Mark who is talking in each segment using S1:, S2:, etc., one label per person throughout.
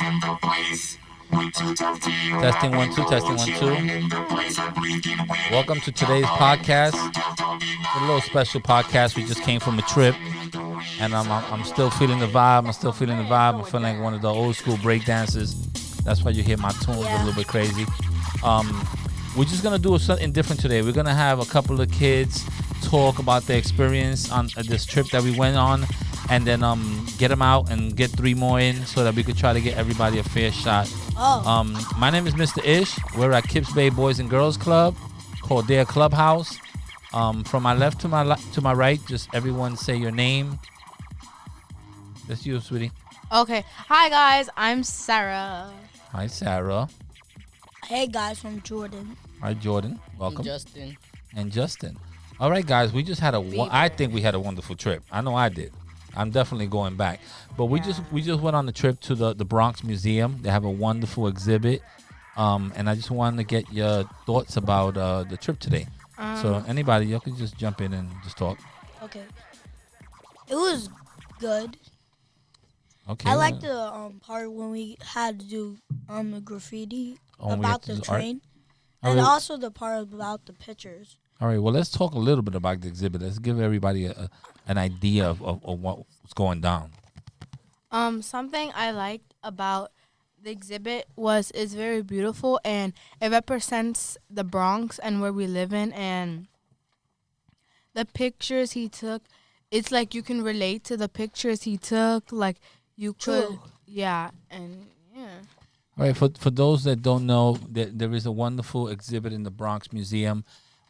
S1: in the place.
S2: Testing 1 2, testing 1 2. Welcome to today's podcast. It's a little special podcast. We just came from a trip, and I'm still feeling the vibe. I'm feeling like one of the old school break dancers. That's why you hear my tunes a little bit crazy. We're just gonna do something different today. We're gonna have a couple of kids talk about their experience on this trip that we went on, and then get them out and get 3 more in so that we could try to get everybody a fair shot. My name is Mr. Ish. We're at Kips Bay Boys and Girls Club, called their Clubhouse. From my left to my right, just everyone say your name. That's you, sweetie.
S3: Okay. Hi, guys. I'm Sarah.
S2: Hi, Sarah.
S4: Hey, guys, from Jordan.
S2: Hi, Jordan. Welcome.
S5: Justin.
S2: And Justin. All right, guys. We just had I think we had a wonderful trip. I know I did. I'm definitely going back. But we just went on the trip to the Bronx Museum. They have a wonderful exhibit. And I just wanted to get your thoughts about the trip today. So anybody, you can just jump in and just talk.
S4: Okay. It was good.
S2: Okay.
S4: I like the part when we had to do the graffiti about the train. And also the part about the pictures.
S2: All right. Well, let's talk a little bit about the exhibit. Let's give everybody an idea of what's going down.
S3: Something I liked about the exhibit was it's very beautiful and it represents the Bronx and where we live in, and the pictures he took, it's like you can relate to the pictures he took, like you could.
S4: True.
S3: Yeah, and yeah.
S2: All right. For those that don't know, there is a wonderful exhibit in the Bronx Museum.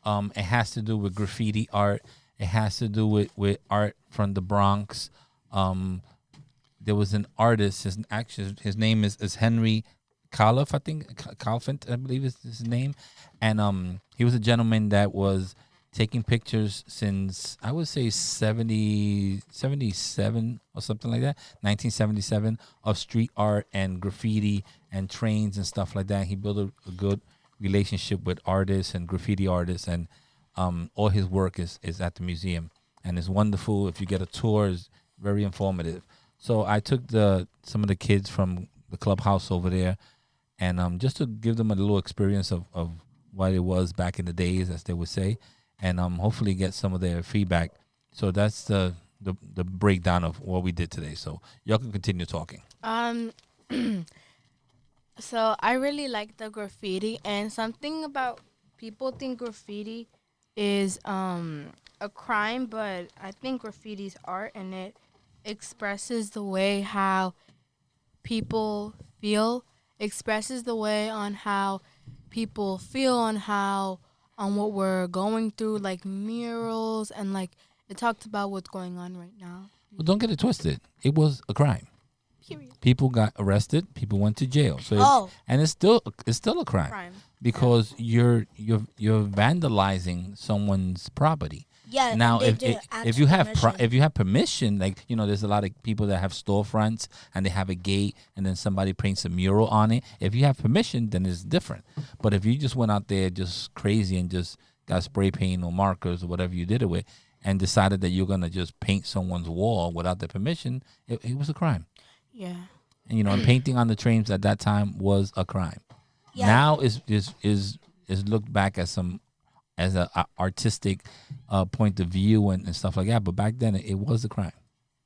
S2: It has to do with graffiti art. It has to do with art from the Bronx. There was an artist. His name is Henry Calif, I think. Calfint, I believe is his name. And he was a gentleman that was taking pictures since, I would say, 77 or something like that, 1977, of street art and graffiti and trains and stuff like that. He built a good relationship with artists and graffiti artists, and all his work is at the museum, and it's wonderful. If you get a tour, it's very informative. So I took some of the kids from the clubhouse over there, and just to give them a little experience of what it was back in the days, as they would say, and hopefully get some of their feedback. So that's the breakdown of what we did today. So y'all can continue talking.
S3: So I really like the graffiti, and something about people think graffiti is a crime, but I think graffiti's art, and it expresses the way how people feel, expresses the way on how people feel, on how on what we're going through, like murals, and like it talks about what's going on right now.
S2: Well, don't get it twisted. It was a crime.
S3: Period.
S2: People got arrested. People went to jail. So and it's still a crime. Because you're vandalizing someone's property.
S4: Yeah.
S2: Now, if you have
S4: permission.
S2: if you have permission, like there's a lot of people that have storefronts and they have a gate, and then somebody paints a mural on it. If you have permission, then it's different. But if you just went out there just crazy and just got spray paint or markers or whatever you did it with, and decided that you're gonna just paint someone's wall without their permission, it was a crime.
S3: Yeah.
S2: And painting on the trains at that time was a crime.
S4: Yeah.
S2: Now is looked back as a artistic point of view and stuff like that. But back then it was a crime.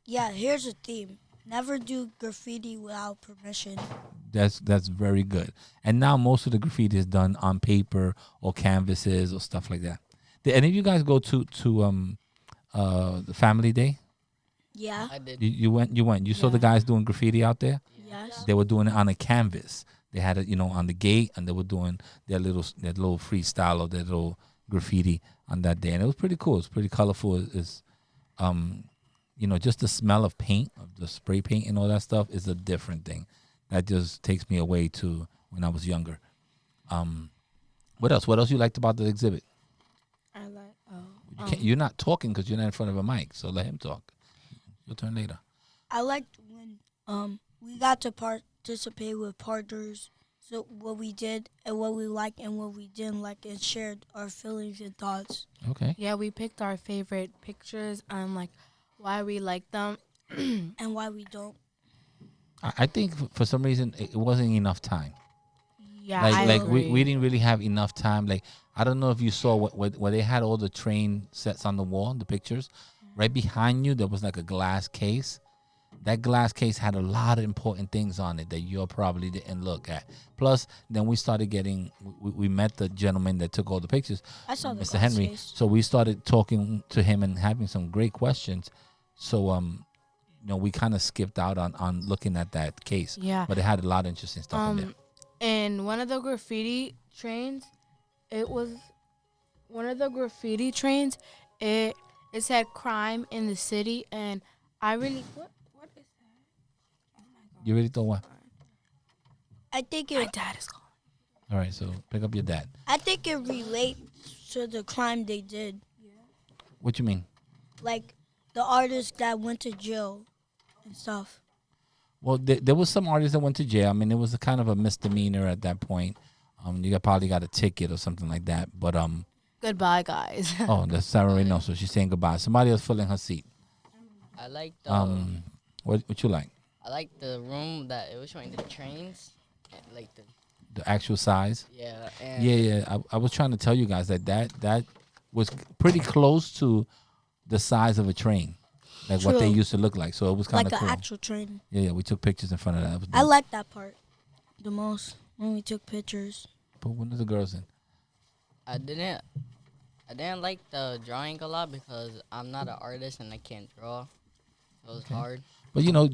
S4: Yeah, here's a theme. Never do graffiti without permission.
S2: That's very good. And now most of the graffiti is done on paper or canvases or stuff like that. Did any of you guys go to the Family Day?
S4: Yeah.
S5: I did.
S2: You went. You saw the guys doing graffiti out there?
S4: Yes.
S2: They were doing it on a canvas. They had it, on the gate, and they were doing their little freestyle or their little graffiti on that day, and it was pretty cool. It's pretty colorful. It's just the smell of paint, of the spray paint and all that stuff is a different thing. That just takes me away to when I was younger. What else? What else you liked about the exhibit?
S3: I like.
S2: You're not talking because you're not in front of a mic, so let him talk. Your turn later.
S4: I liked when we got to participate with partners. So what we did and what we liked and what we didn't like, and shared our feelings and thoughts.
S2: Okay.
S3: Yeah, we picked our favorite pictures and like why we like them
S4: And why we don't.
S2: I think for some reason it wasn't enough time.
S3: Yeah,
S2: Like
S3: I
S2: like
S3: agree.
S2: we didn't really have enough time. Like I don't know if you saw where they had all the train sets on the wall, the pictures. Right behind you, there was like a glass case. That glass case had a lot of important things on it that you probably didn't look at. Plus, then we started getting, we met the gentleman that took all the pictures,
S4: I saw the
S2: Mr.
S4: glass
S2: Henry.
S4: case.
S2: So we started talking to him and having some great questions. So, we kind of skipped out on looking at that case,
S3: Yeah.
S2: but it had a lot of interesting stuff in there.
S3: And one of the graffiti trains, it was one of the graffiti trains. It said crime in the city, and I really what is that?
S2: You really thought what?
S4: I think
S3: My
S4: it.
S3: dad is calling.
S2: All right, so pick up your dad.
S4: I think it relates to the crime they did.
S2: What you mean?
S4: Like the artists that went to jail and stuff.
S2: Well, there was some artists that went to jail. I mean, it was a kind of a misdemeanor at that point. Probably got a ticket or something like that. But
S3: Goodbye, guys.
S2: oh, that's Sarah Reynoso. So she's saying goodbye. Somebody else filling her seat.
S1: I like the
S2: What you like?
S1: I like the room that it was showing the trains, and like
S2: The actual size?
S1: yeah, and
S2: Yeah. I was trying to tell you guys that was pretty close to the size of a train, like what they
S4: True.
S2: used to look like. So it was kind
S4: Like
S2: of
S4: an
S2: cool.
S4: actual train.
S2: Yeah. We took pictures in front of that. It was
S4: I
S2: dope.
S4: like that part the most when we took pictures.
S2: Put one of the girls in.
S1: I didn't like the drawing a lot because I'm not an artist and I can't draw, so it was hard.
S2: But you know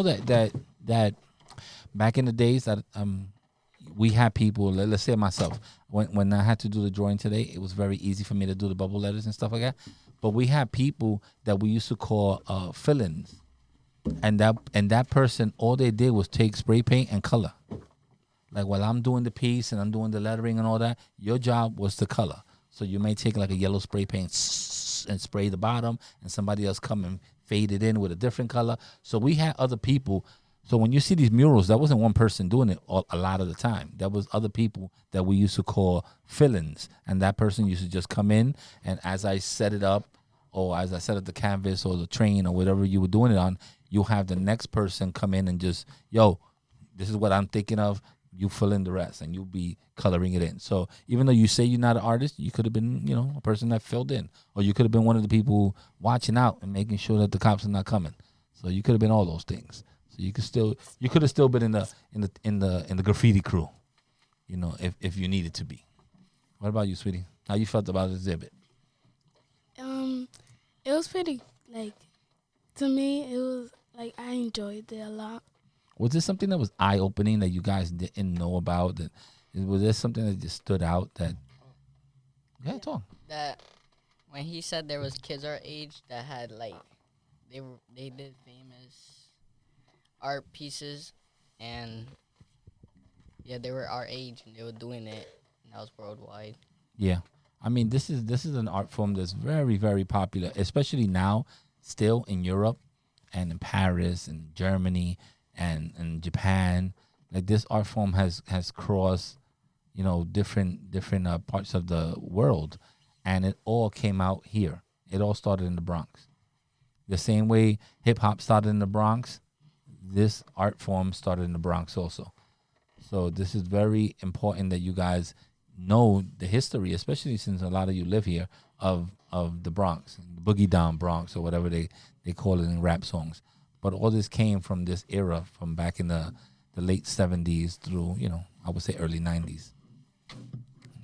S2: that back in the days that we had people. Let's say myself when I had to do the drawing today, it was very easy for me to do the bubble letters and stuff like that. But we had people that we used to call fill-ins, and that person all they did was take spray paint and color. Like while I'm doing the piece and I'm doing the lettering and all that, your job was to color. So you may take like a yellow spray paint and spray the bottom, and somebody else come and fade it in with a different color. So we had other people. So when you see these murals, that wasn't one person doing it a lot of the time. That was other people that we used to call fill-ins, and that person used to just come in, and as I set it up, or as I set up the canvas or the train or whatever you were doing it on, you'll have the next person come in and just, this is what I'm thinking of. You fill in the rest, and you'll be coloring it in. So even though you say you're not an artist, you could have been, a person that filled in, or you could have been one of the people watching out and making sure that the cops are not coming. So you could have been all those things. So you could have still been in the graffiti crew, if you needed to be. What about you, sweetie? How you felt about the exhibit?
S5: It was pretty, to me, it was, I enjoyed it a lot.
S2: Was this something that was eye-opening that you guys didn't know about? Was there something that just stood out that? Yeah, talk.
S1: That when he said there was kids our age that had they did famous art pieces, and yeah, they were our age and they were doing it, and that was worldwide.
S2: Yeah, I mean, this is an art form that's very, very popular, especially now, still in Europe, and in Paris and Germany and in Japan. Like this art form has crossed, different parts of the world, and it all came out here. It all started in the Bronx. The same way hip hop started in the Bronx, this art form started in the Bronx also. So this is very important that you guys know the history, especially since a lot of you live here, of the Bronx, the Boogie Down Bronx, or whatever they call it in rap songs. But all this came from this era, from back in the late 70s through, I would say early 90s.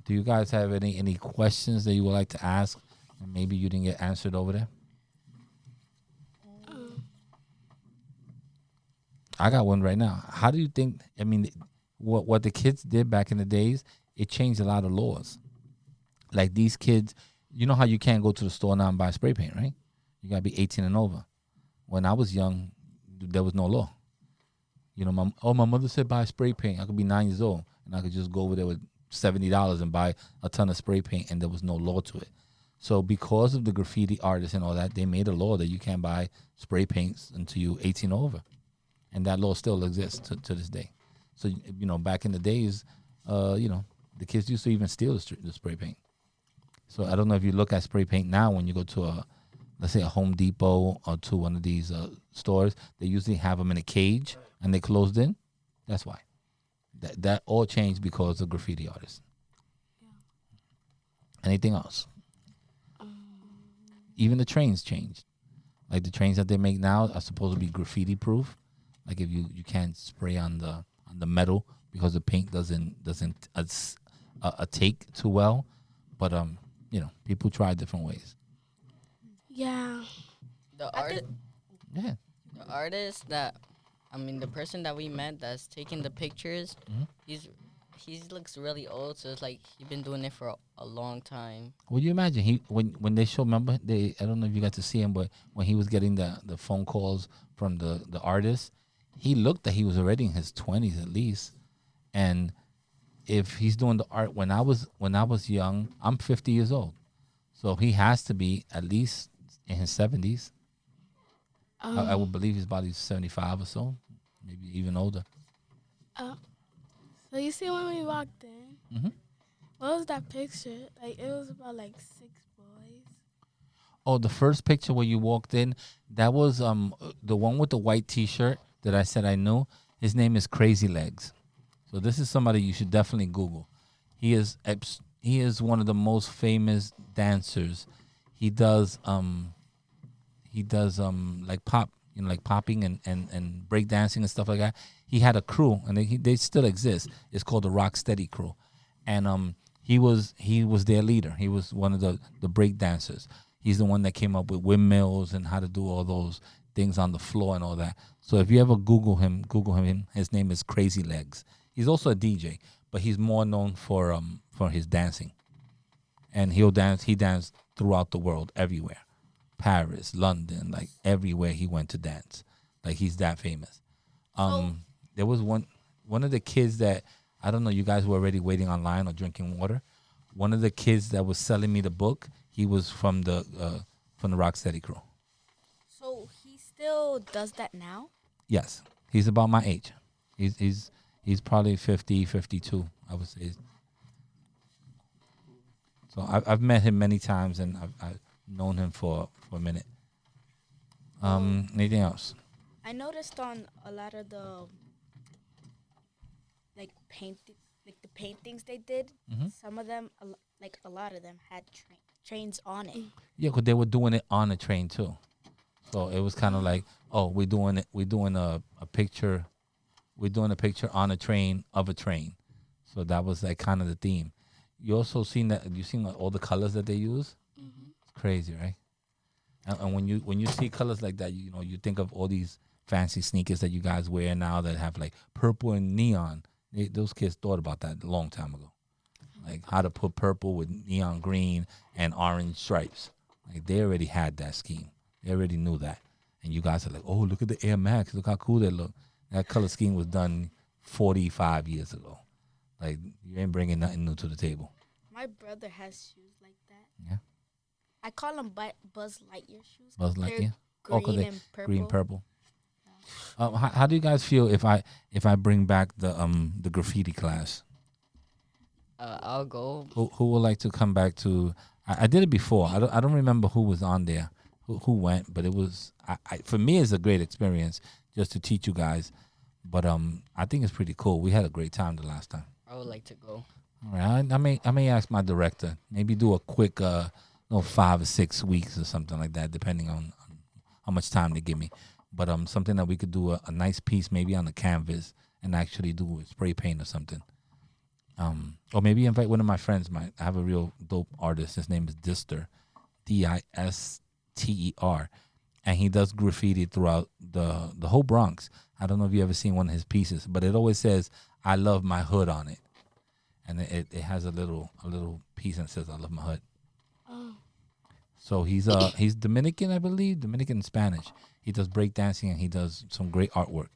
S2: Do you guys have any questions that you would like to ask and maybe you didn't get answered over there? I got one right now. How do you think, what the kids did back in the days, it changed a lot of laws. Like these kids, you know how you can't go to the store now and buy spray paint, right? You got to be 18 and over. When I was young, there was no law. My mother said buy spray paint. I could be 9 years old, and I could just go over there with $70 and buy a ton of spray paint, and there was no law to it. So because of the graffiti artists and all that, they made a law that you can't buy spray paints until you're 18 or over. And that law still exists to this day. So, back in the days, the kids used to even steal the spray paint. So I don't know if you look at spray paint now when you go to let's say a Home Depot or to one of these stores, they usually have them in a cage and they closed in. That's why. That all changed because of graffiti artists. Anything else? Even the trains changed. Like the trains that they make now are supposed to be graffiti proof. Like if you can't spray on the metal because the paint doesn't take too well. But people try different ways.
S5: Yeah.
S1: The art,
S2: Yeah.
S1: the artist that, I mean, the person that we met that's taking the pictures,
S2: Mhm.
S1: he looks really old. So it's like he's been doing it for a long time.
S2: Would you imagine when they show? Remember, I don't know if you got to see him, but when he was getting the phone calls from the artist, he looked that he was already in his 20s at least. And if he's doing the art when I was young, I'm 50 years old, so he has to be at least in his 70s. I would believe his body's 75 or so, maybe even older.
S5: So you see when we walked in,
S2: Mhm.
S5: what was that picture? Like it was about like 6 boys.
S2: Oh, the first picture where you walked in, that was the one with the white T-shirt that I said I knew. His name is Crazy Legs. So this is somebody you should definitely Google. He is one of the most famous dancers. He does like pop, like popping and break dancing and stuff like that. He had a crew, and they still exist. It's called the Rock Steady Crew, and he was their leader. He was one of the break dancers. He's the one that came up with windmills and how to do all those things on the floor and all that. So if you ever Google him. His name is Crazy Legs. He's also a DJ, but he's more known for his dancing. And he danced throughout the world, everywhere. Paris, London, like everywhere he went to dance. Like he's that famous. There was one of the kids that, I don't know, you guys were already waiting online or drinking water. One of the kids that was selling me the book, he was from the Rocksteady crew.
S6: So he still does that now?
S2: Yes, he's about my age. He's probably 50, 52, I would say. So I've met him many times, and I've known him for a minute. Anything else?
S6: I noticed on a lot of the the paintings they did, some of them, like a lot of them, had trains on it.
S2: Yeah, because they were doing it on a train too. So it was kind of like, oh, we're doing a picture. We're doing a picture on a train of a train. So that was like kind of the theme. You also seen like, all the colors that they use? It's crazy, right? And when you see colors like that, you think of all these fancy sneakers that you guys wear now that have like purple and neon. Those kids thought about that a long time ago, like how to put purple with neon green and orange stripes. Like they already had that scheme. They already knew that. And you guys are like, oh, look at the Air Max. Look how cool they look. That color scheme was done 45 years ago. Like you ain't bringing nothing new to the table.
S6: My brother has shoes like that.
S2: Yeah.
S6: I call them Buzz Lightyear shoes.
S2: Buzz
S6: They're
S2: Lightyear?
S6: green and purple.
S2: Green, purple. How do you guys feel if I bring back the graffiti class?
S1: I'll go.
S2: Who would like to come back to? I did it before. I don't remember who was on there, who went, but it was for me it's a great experience just to teach you guys. But I think it's pretty cool. We had a great time the last time.
S1: I would like to go.
S2: All right, I may ask my director, maybe do a quick 5 or 6 weeks or something like that, depending on how much time they give me. But something that we could do a nice piece maybe on the canvas and actually do a spray paint or something. Or maybe invite one of my friends. I have a real dope artist. His name is Dister, Dister, and he does graffiti throughout the whole Bronx. I don't know if you ever seen one of his pieces, but it always says "I love my hood" on it, and it has a little piece that says "I love my hood." So he's Dominican, I believe, Dominican and Spanish. He does breakdancing and he does some great artwork.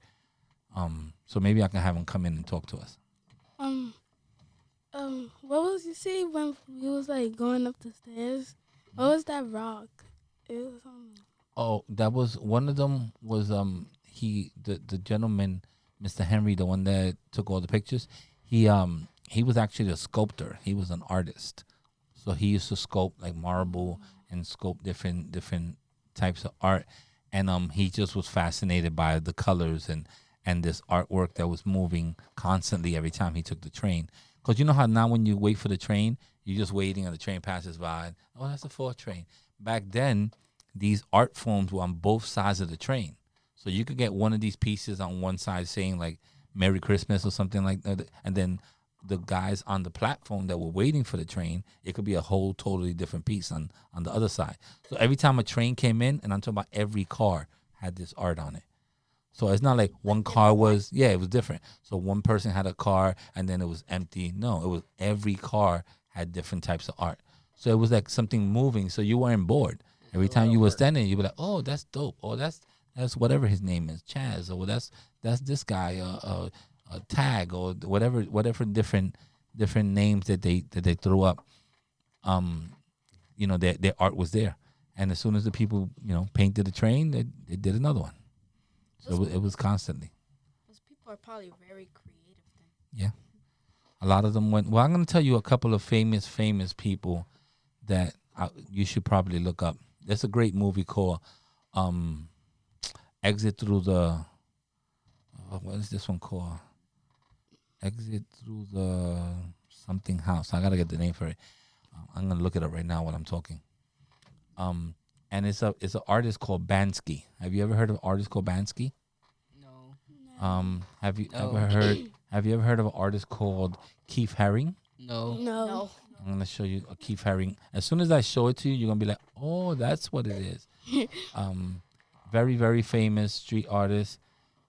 S2: So maybe I can have him come in and talk to us.
S5: What was you see when we was like going up the stairs? What was that rock? It was
S2: Oh, that was one of them. Was the gentleman, Mr. Henry, the one that took all the pictures. He was actually a sculptor. He was an artist, so he used to sculpt like marble and sculpt different types of art, and he just was fascinated by the colors and this artwork that was moving constantly every time he took the train. Because you know how now when you wait for the train, you're just waiting and the train passes by. And, oh, that's the 4th train. Back then, these art forms were on both sides of the train. So you could get one of these pieces on one side saying like Merry Christmas or something like that. And then the guys on the platform that were waiting for the train, it could be a whole totally different piece on the other side. So every time a train came in, and I'm talking about every car had this art on it. So it's not like one car was, it was different. So one person had a car and then it was empty. No, it was every car had different types of art. So it was like something moving. So you weren't bored. Every time you were standing, you'd be like, oh, that's dope. Oh, that's whatever his name is, Chaz. Or that's this guy, Tag, or whatever different names that they threw up. Their art was there. And as soon as the people, painted the train, they did another one. So it was constantly.
S6: Those people are probably very creative then.
S2: Yeah. A lot of them went. Well, I'm going to tell you a couple of famous people that you should probably look up. There's a great movie called Exit Through the. What is this one called? Exit Through the something house. I got to get the name for it. I'm going to look it up right now while I'm talking. And it's an artist called Bansky. Have you ever heard of an artist called Bansky?
S1: No.
S2: Have you ever heard of an artist called Keith Haring?
S1: No.
S5: No.
S2: I'm gonna show you a Keith Haring. As soon as I show it to you, you're gonna be like, "Oh, that's what it is." Very, very famous street artist.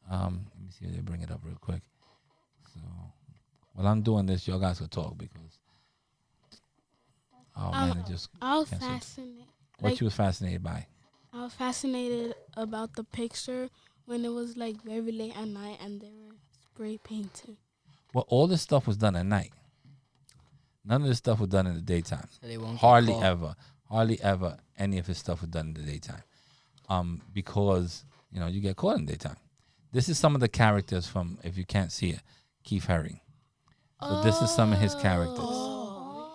S2: Let me see if they bring it up real quick. So, while I'm doing this, y'all guys will talk because. Oh man, it just.
S5: I was
S2: canceled.
S5: fascinated.
S2: What you was fascinated by?
S5: I was fascinated about the picture when it was like very late at night and they were spray painting.
S2: Well, all this stuff was done at night. None of this stuff was done in the daytime.
S1: So they won't get
S2: Hardly
S1: caught.
S2: ever any of his stuff was done in the daytime. Because you get caught in the daytime. This is some of the characters from, if you can't see it, Keith Haring. So this is some of his characters.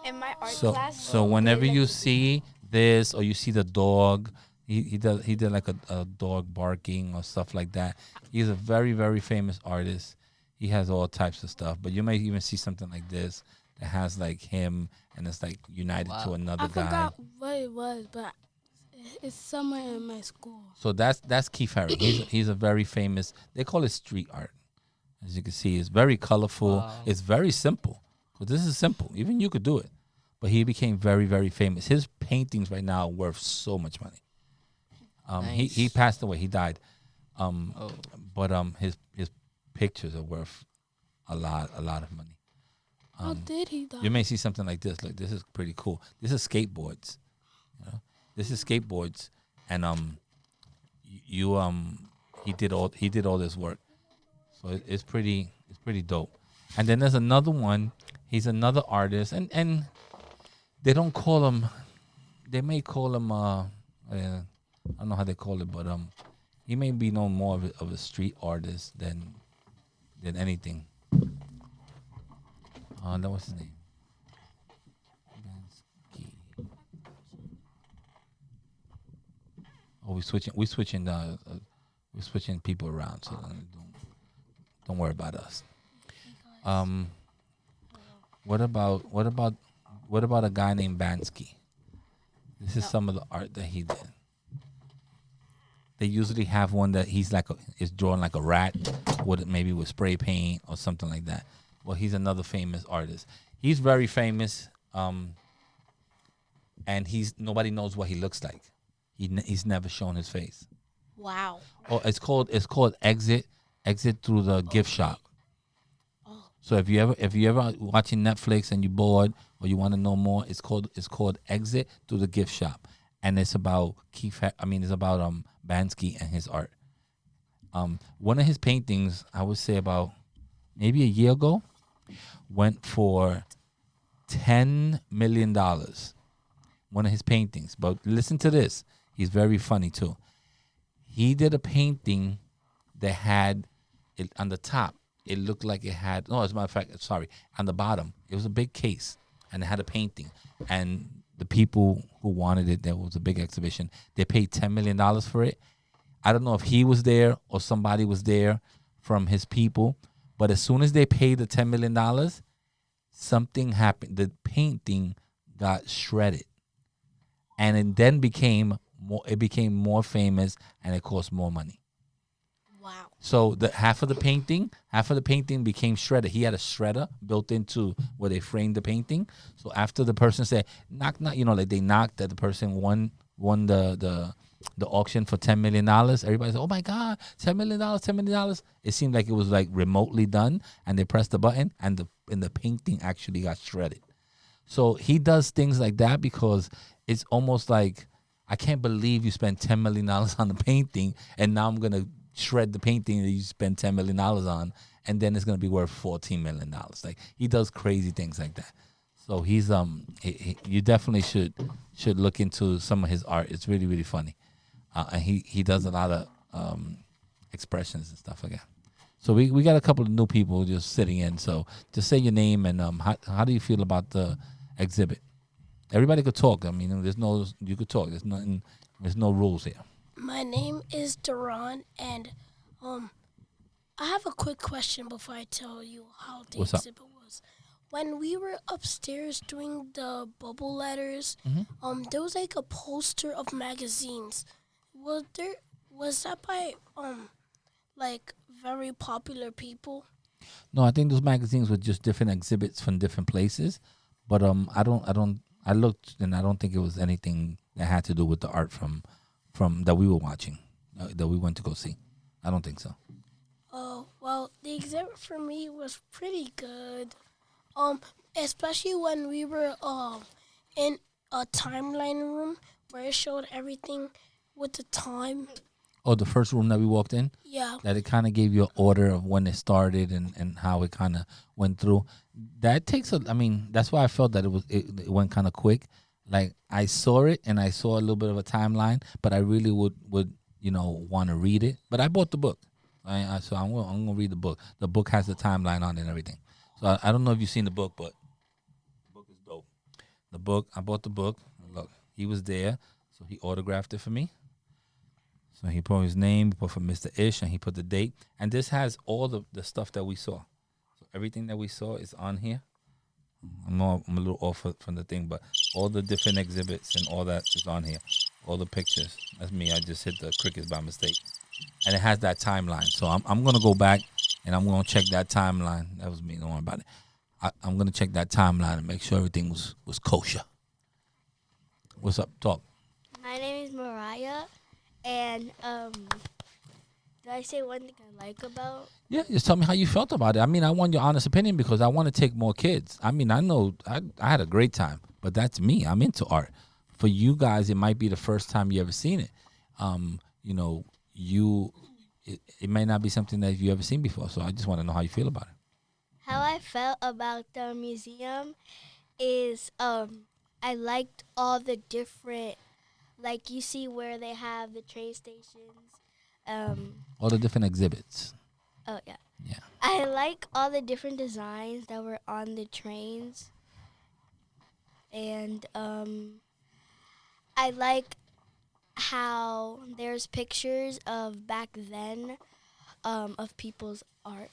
S6: In my art
S2: So
S6: class.
S2: so whenever you see this or you see the dog, he did like a dog barking or stuff like that. He's a very, very famous artist. He has all types of stuff, but you may even see something like this that has like him and it's like united to another
S5: I
S2: guy.
S5: forgot what it was, but it's somewhere in my school.
S2: So that's Keith Haring. He's a very famous. They call it street art. As you can see, it's very colorful.
S1: Wow.
S2: It's very simple. But this is simple. Even you could do it. But he became very, very famous. His paintings right now are worth so much money. He
S1: Nice.
S2: passed away. He died.
S1: Oh.
S2: But his pictures are worth a lot of money.
S5: How did he die?
S2: You may see something like this. Look, this is pretty cool. This is skateboards. This is skateboards, and he did all this work. So it's pretty dope. And then there's another one. He's another artist, and they don't call him. They may call him. I don't know how they call it, but he may be known more of a street artist than anything. That was his name. Bansky. Oh, we're switching people around, so don't worry about us. What about a guy named Bansky? This is some of the art that he did. They usually have one that is drawn like a rat, maybe with spray paint or something like that. Well, he's another famous artist. He's very famous, and nobody knows what he looks like. He's never shown his face.
S6: Wow.
S2: Oh, it's called Exit Through the Gift Shop. So if you ever watching Netflix and you're bored or you want to know more, it's called Exit Through the Gift Shop, and it's about Bansky and his art. One of his paintings, I would say about maybe a year ago, went for $10 million. One of his paintings. But listen to this. He's very funny too. He did a painting that had it on the top. It looked like it had, no, as a matter of fact, sorry, on the bottom, it was a big case and it had a painting. And the people who wanted it, there was a big exhibition. They paid $10 million for it. I don't know if he was there or somebody was there from his people, but as soon as they paid the $10 million, something happened. The painting got shredded, and it then became more. It became more famous, and it cost more money.
S6: Wow.
S2: So the half of the painting became shredded. He had a shredder built into where they framed the painting. So after the person said knock, like they knocked that the person won the auction for $10 million. Everybody said, "Oh my God, $10 million, $10 million!" It seemed like it was like remotely done, and they pressed the button, and the painting actually got shredded. So he does things like that because it's almost like, I can't believe you spent $10 million on the painting, and now I'm gonna shred the painting that you spent $10 million on, and then it's gonna be worth $14 million. Like, he does crazy things like that. So he's you definitely should look into some of his art. It's really, really funny. And he does a lot of expressions and stuff like that. So we got a couple of new people just sitting in. So just say your name and how do you feel about the exhibit? Everybody could talk. I mean, you could talk. There's no rules here.
S7: My name is Duran, and I have a quick question before I tell you how the
S2: What's up?
S7: exhibit was. When we were upstairs doing the bubble letters, there was like a poster of magazines. Was that by like very popular people?
S2: No, I think those magazines were just different exhibits from different places. But I looked, and I don't think it was anything that had to do with the art from that we were watching, that we went to go see. I don't think so.
S7: Oh, well, the exhibit for me was pretty good. Especially when we were in a timeline room where it showed everything with the time.
S2: Oh, the first room that we walked in?
S7: Yeah.
S2: That it kind of gave you an order of when it started and how it kind of went through. That takes that's why I felt that it went kind of quick. Like, I saw it and I saw a little bit of a timeline, but I really would want to read it. But I bought the book. So I'm gonna read the book. The book has the timeline on it and everything. So I don't know if you've seen the book, but the book is dope. The book, I bought the book. Look, he was there, so he autographed it for me. So he put his name, he put for Mr. Ish, and he put the date. And this has all the stuff that we saw. So everything that we saw is on here. I'm a little off from the thing, but all the different exhibits and all that is on here. All the pictures. That's me. I just hit the crickets by mistake. And it has that timeline. So I'm going to go back and I'm going to check that timeline. That was me. Don't worry about it. I'm going to check that timeline and make sure everything was kosher. What's up? Talk.
S8: My name is Mariah, and did I say one thing I like about?
S2: Yeah, just tell me how you felt about it. I mean, I want your honest opinion because I want to take more kids. I mean, I know I had a great time, but that's me. I'm into art. For you guys, it might be the first time you ever seen it. It may not be something that you ever seen before. So I just want to know how you feel about it.
S8: How I felt about the museum is I liked all the different, like, you see where they have the train stations.
S2: All the different exhibits.
S8: Oh, yeah.
S2: Yeah.
S8: I like all the different designs that were on the trains. And I like how there's pictures of back then of people's art.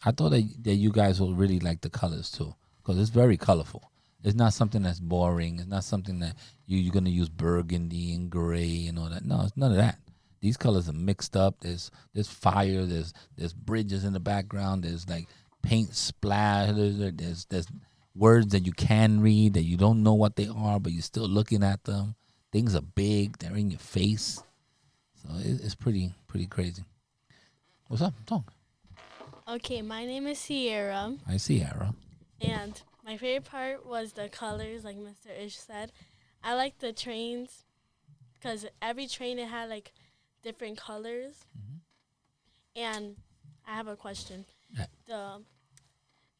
S2: I thought that you guys will really like the colors too, because it's very colorful. It's not something that's boring. It's not something that you're going to use burgundy and gray and all that. No, it's none of that. These colors are mixed up. There's fire. There's bridges in the background. There's like paint splash. There's words that you can read that you don't know what they are, but you're still looking at them. Things are big. They're in your face. So it's pretty crazy. What's up? Talk.
S5: Okay, my name is Sierra,
S2: I see, Sierra.
S5: and my favorite part was the colors, like Mr. Ish said. I like the trains because every train, it had like different colors. And I have a question.
S2: Yeah.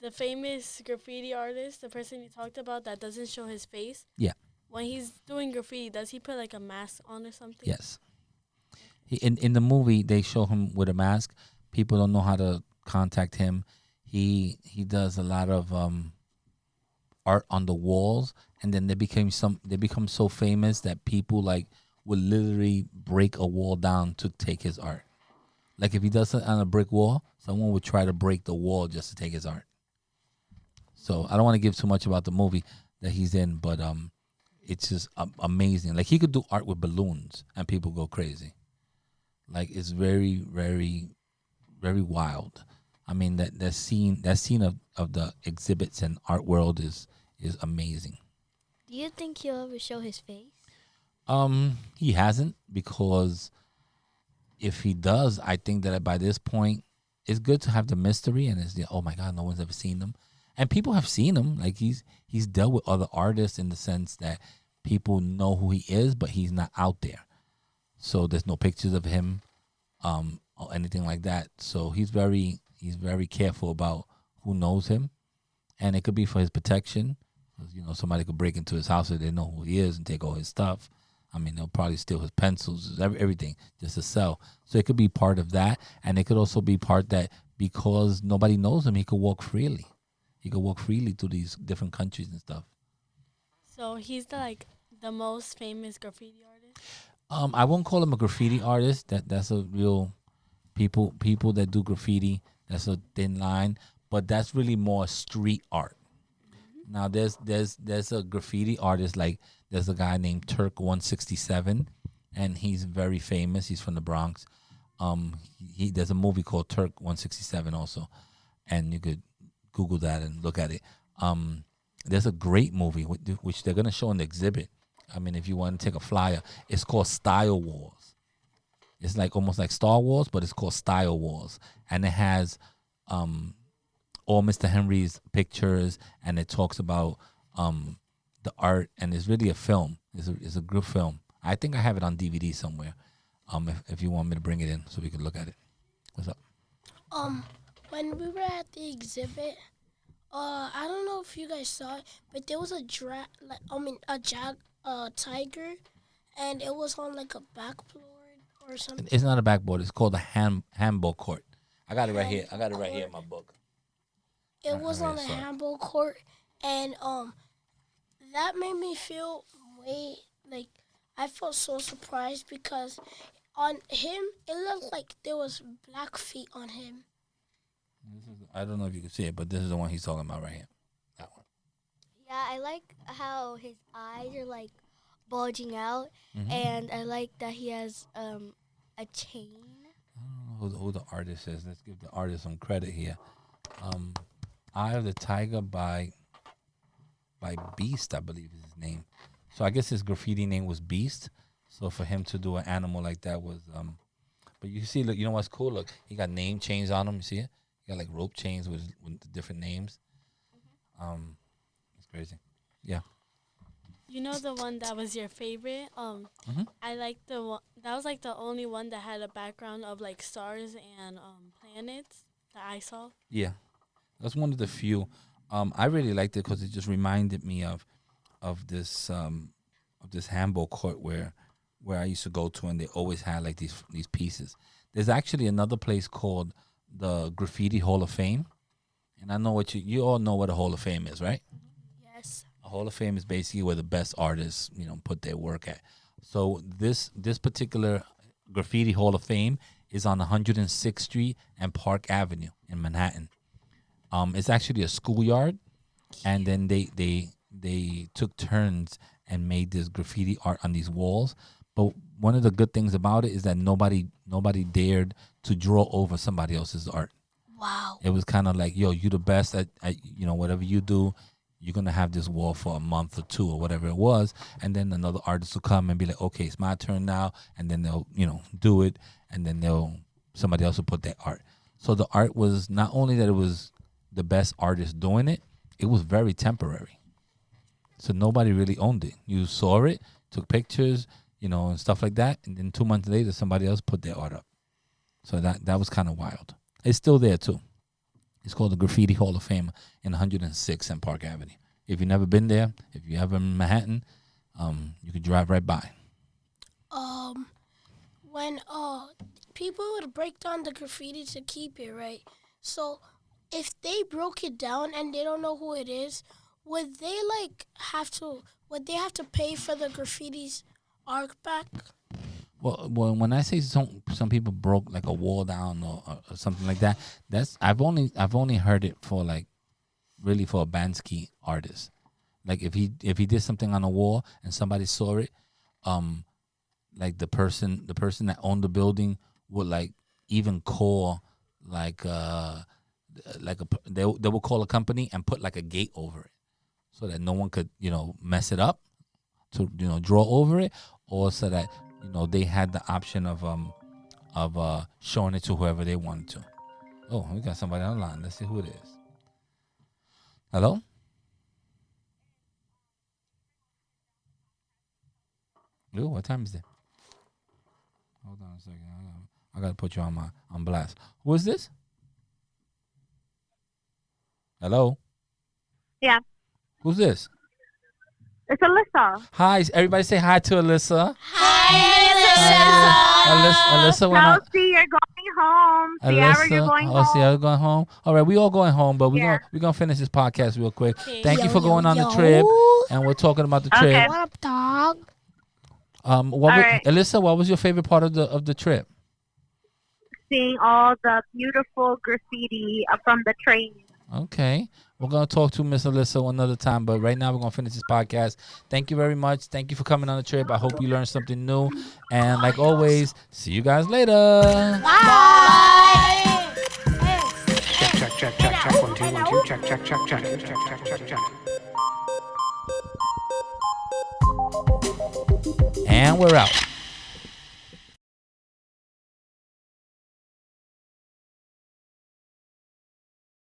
S5: The famous graffiti artist, the person you talked about that doesn't show his face.
S2: Yeah.
S5: When he's doing graffiti, does he put like a mask on or something?
S2: Yes. In the movie, they show him with a mask. People don't know how to contact him. He does a lot of art on the walls, and then they become so famous that people like would literally break a wall down to take his art. Like if he does it on a brick wall, someone would try to break the wall just to take his art. So I don't want to give too much about the movie that he's in, but it's just amazing. Like he could do art with balloons and people go crazy. Like it's very, very, very wild. I mean that scene of the exhibits and art world is amazing.
S8: Do you think he'll ever show his face?
S2: He hasn't, because if he does, I think that by this point it's good to have the mystery, and it's oh my god, no one's ever seen him. And people have seen him. Like he's dealt with other artists in the sense that people know who he is, but he's not out there. So there's no pictures of him, or anything like that. So he's very careful about who knows him, and it could be for his protection. 'Cause, somebody could break into his house if they know who he is and take all his stuff. I mean, they'll probably steal his pencils, everything, just to sell. So it could be part of that, and it could also be part that because nobody knows him, he could walk freely. He could walk freely to these different countries and stuff.
S5: So he's the most famous graffiti artist.
S2: I won't call him a graffiti artist. That's a real people that do graffiti. That's a thin line, but that's really more street art. Now there's a graffiti artist, like there's a guy named Turk 167, and he's very famous. He's from the Bronx. There's a movie called Turk 167 also, and you could Google that and look at it. There's a great movie which they're gonna show in the exhibit. I mean, if you want to take a flyer, it's called Style Wars. It's like almost like Star Wars, but it's called Style Wars, and it has all Mr. Henry's pictures, and it talks about the art, and it's really a film. It's a good film. I think I have it on DVD somewhere. If you want me to bring it in so we can look at it. What's up?
S7: When we were at the exhibit, I don't know if you guys saw it, but there was a tiger, and it was on like a backboard or something.
S2: It's not a backboard. It's called a handball court. I got it right here. I got it right here in my book.
S7: It was on a handball court, and that made me feel I felt so surprised because on him it looked like there was black feet on him.
S2: I don't know if you can see it, but this is the one he's talking about right here. That one.
S8: Yeah, I like how his eyes are like bulging out, and I like that he has a chain.
S2: I don't know who the artist is. Let's give the artist some credit here. Eye of the Tiger by Beast, I believe is his name. So I guess his graffiti name was Beast. So for him to do an animal like that was but you see, look, you know what's cool? Look, he got name chains on him. You see it? He got like rope chains with different names. It's crazy. Yeah.
S5: You know the one that was your favorite? I like the one that was like the only one that had a background of like stars and planets that I saw.
S2: Yeah. That's one of the few. I really liked it because it just reminded me of this handball court where I used to go to, and they always had like these pieces. There's actually another place called the Graffiti Hall of Fame, and I know what you all know what a Hall of Fame is, right?
S8: Yes.
S2: A Hall of Fame is basically where the best artists put their work at. So this particular Graffiti Hall of Fame is on 106th Street and Park Avenue in Manhattan. It's actually a schoolyard, and then they took turns and made this graffiti art on these walls. But one of the good things about it is that nobody dared to draw over somebody else's art.
S7: Wow.
S2: It was kind of like, yo, you the best at whatever you do, you're going to have this wall for a month or two or whatever it was. And then another artist will come and be like, okay, it's my turn now. And then they'll, do it. And then somebody else will put their art. So the art was not only that it was the best artist doing it, it was very temporary. So nobody really owned it. You saw it, took pictures, and stuff like that. And then 2 months later, somebody else put their art up. So that was kind of wild. It's still there too. It's called the Graffiti Hall of Fame in 106 and Park Avenue. If you've never been there, if you ever in Manhattan, you can drive right by.
S7: When people would break down the graffiti to keep it, right? So if they broke it down and they don't know who it is, would they would they have to pay for the graffiti's art back?
S2: Well, when I say some people broke like a wall down or something like that, that's I've only heard it for like really for a Bansky artist. Like if he did something on a wall and somebody saw it, like the person that owned the building would like even call they would call a company and put like a gate over it so that no one could mess it up to draw over it, or so that they had the option of showing it to whoever they wanted to. Oh, we got somebody online. Let's see who it is. Hello? Ooh, what time is it? Hold on a second. I gotta put you on blast. Who is this? Hello?
S9: Yeah.
S2: Who's this?
S9: It's Alyssa.
S2: Hi, everybody say hi to Alyssa.
S8: Hi,
S2: Alyssa, when
S9: Chelsea, you're going home. Sierra, you're going home.
S2: Sierra going home. All right, we all going home, but we're
S9: Yeah.
S2: gonna finish this podcast real quick.
S5: Okay.
S2: Thank you for going on the trip, and we're talking about the trip.
S9: Okay.
S7: What up, dog?
S9: right.
S2: Alyssa, what was your favorite part of the trip?
S9: Seeing all the beautiful graffiti from the train.
S2: Okay. We're going to talk to Miss Alyssa another time, but right now we're going to finish this podcast. Thank you very much. Thank you for coming on the trip. I hope you learned something new. And like always, see you guys later.
S7: Bye.
S10: Check. 1, 2, 1, 2. Check.
S2: And we're out.